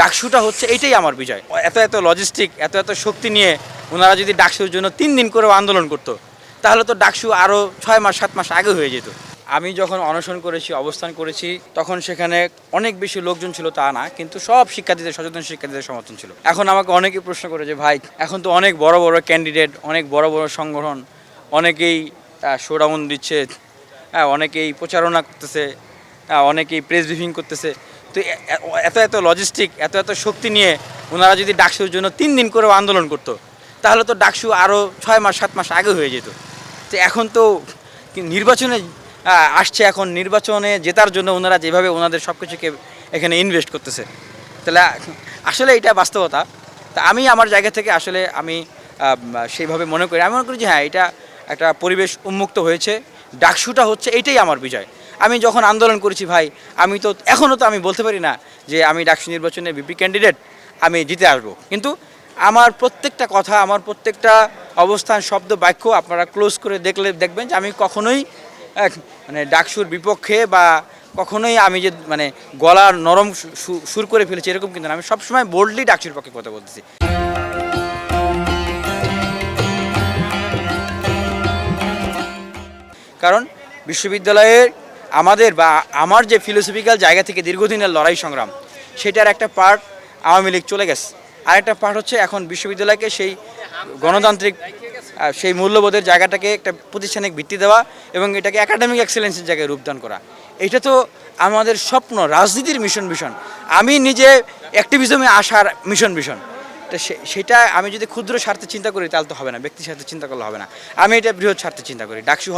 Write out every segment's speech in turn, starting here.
ডাকসুটা হচ্ছে এইটাই আমার বিজয়। এত লজিস্টিক, এত শক্তি নিয়ে ওনারা যদি ডাকসুর জন্য ৩ দিন করেও আন্দোলন করত, তাহলে তো ডাকসু আরও ৬ মাস ৭ মাস আগে হয়ে যেত। আমি যখন অনশন করেছি, অবস্থান করেছি, তখন সেখানে অনেক বেশি লোকজন ছিল তা না, কিন্তু সব শিক্ষার্থীদের, সচেতন শিক্ষার্থীদের সমর্থন ছিল। এখন আমাকে অনেকেই প্রশ্ন করে যে ভাই, এখন তো অনেক বড় বড় ক্যান্ডিডেট, অনেক বড় বড় সংগঠন, অনেকেই শোডাউন দিচ্ছে, অনেকেই প্রচারণা করতেছে, অনেকেই প্রেস ব্রিফিং করতেছে। তো এত লজিস্টিক, এত শক্তি নিয়ে ওনারা যদি ডাকসুর জন্য ৩ দিন করেও আন্দোলন করত, তাহলে তো ডাকসু আরও ৬ মাস ৭ মাস আগে হয়ে যেত। তো এখন তো নির্বাচনে আসছে, এখন নির্বাচনে জেতার জন্য ওনারা যেভাবে ওনাদের সব কিছুকে এখানে ইনভেস্ট করতেছে, তাহলে আসলে এটা বাস্তবতা। তা আমি আমার জায়গা থেকে আসলে আমি সেইভাবে মনে করি, আমি মনে করি যে হ্যাঁ, এটা একটা পরিবেশ উন্মুক্ত হয়েছে। ডাকসুটা হচ্ছে এইটাই আমার বিজয়। আমি যখন আন্দোলন করেছি ভাই, আমি তো এখনও তো আমি বলতে পারি না যে আমি ডাকসু নির্বাচনে বিপি ক্যান্ডিডেট, আমি জিতে আসবো, কিন্তু আমার প্রত্যেকটা কথা, আমার প্রত্যেকটা অবস্থান, শব্দ, বাক্য আপনারা ক্লোজ করে দেখবেন যে আমি কখনোই মানে ডাকসুর বিপক্ষে বা কখনোই আমি যে মানে গলার নরম সুর করে ফেলেছি এরকম কিন্তু না। আমি সবসময় বোল্ডলি ডাকসুর পক্ষে কথা বলতেছি। কারণ বিশ্ববিদ্যালয়ের আমাদের বা আমার যে ফিলোসফিক্যাল জায়গা থেকে দীর্ঘদিনের লড়াই সংগ্রাম, সেটার একটা পার্ট আওয়ামী লীগ চলে গেছে। আরেকটা পার্ট হচ্ছে এখন বিশ্ববিদ্যালয়কে সেই গণতান্ত্রিক সেই মূল্যবোধের জায়গাটাকে একটা প্রাতিষ্ঠানিক ভিত্তি দেওয়া এবং এটাকে একাডেমিক এক্সেলেন্সের জায়গায় রূপদান করা। এটা তো আমাদের স্বপ্ন, রাজনীতির মিশন। আমি নিজে অ্যাক্টিভিজমে আসার মিশন। তো সেটা আমি যদি ক্ষুদ্র স্বার্থে চিন্তা করি তাহলে তো হবে না, ব্যক্তি স্বার্থে চিন্তা করলে হবে না। আমি এটা বৃহৎ স্বার্থে চিন্তা করি। ডাকসু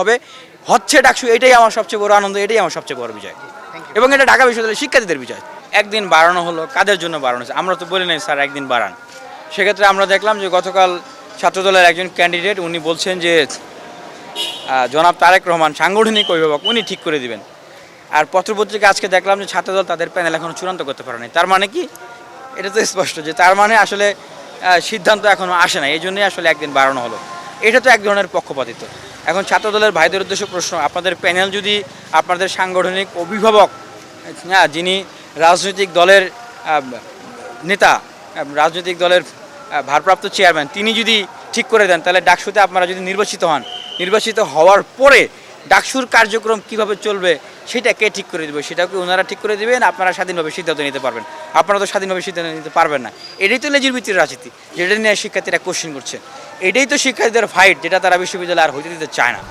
হচ্ছে ডাকসু, এটাই আমার সবচেয়ে বড় আনন্দ, এটাই আমার সবচেয়ে বড় বিজয়। এবং এটা ঢাকা বিশ্ববিদ্যালয়ের শিক্ষার্থীদের বিজয়। একদিন বাড়ানো হলো, কাদের জন্য বাড়ানো হয়েছে? আমরা তো বলি নাই স্যার একদিন বাড়ান। সেক্ষেত্রে আমরা দেখলাম যে গতকাল ছাত্রদলের একজন ক্যান্ডিডেট উনি বলছেন যে জনাব তারেক রহমান সাংগঠনিক অভিভাবক, উনি ঠিক করে দিবেন। আর পত্রপত্রিকা আজকে দেখলাম যে ছাত্রদল তাদের প্যানেল এখনও চূড়ান্ত করতে পারেনি। তার মানে কি? এটা তো স্পষ্ট যে তার মানে আসলে সিদ্ধান্ত এখনও আসে না, এই জন্যই আসলে একদিন বাড়ানো হলো। এটা তো এক ধরনের পক্ষপাতিত্ব। এখন ছাত্রদলের ভাইদের উদ্দেশ্যে প্রশ্ন, আপনাদের প্যানেল যদি আপনাদের সাংগঠনিক অভিভাবক, যিনি রাজনৈতিক দলের নেতা, রাজনৈতিক দলের ভারপ্রাপ্ত চেয়ারম্যান, তিনি যদি ঠিক করে দেন, তাহলে ডাকসুতে আপনারা যদি নির্বাচিত হওয়ার পরে ডাকসুর কার্যক্রম কিভাবে চলবে সেটা কে ঠিক করে দেবে? সেটাও কি ওনারা ঠিক করে দেবেন? আপনারা স্বাধীনভাবে সিদ্ধান্ত নিতে পারবেন? আপনারা তো স্বাধীনভাবে সিদ্ধান্ত নিতে পারবেন না। এটাই তো লেজির ভিত্তির রাজনীতি, যেটা নিয়ে শিক্ষার্থীরা কোশ্চেন করছে। এটাই তো শিক্ষার্থীদের ফাইট, যেটা তারা বিশ্ববিদ্যালয়ে আর হইতে দিতে চায় না।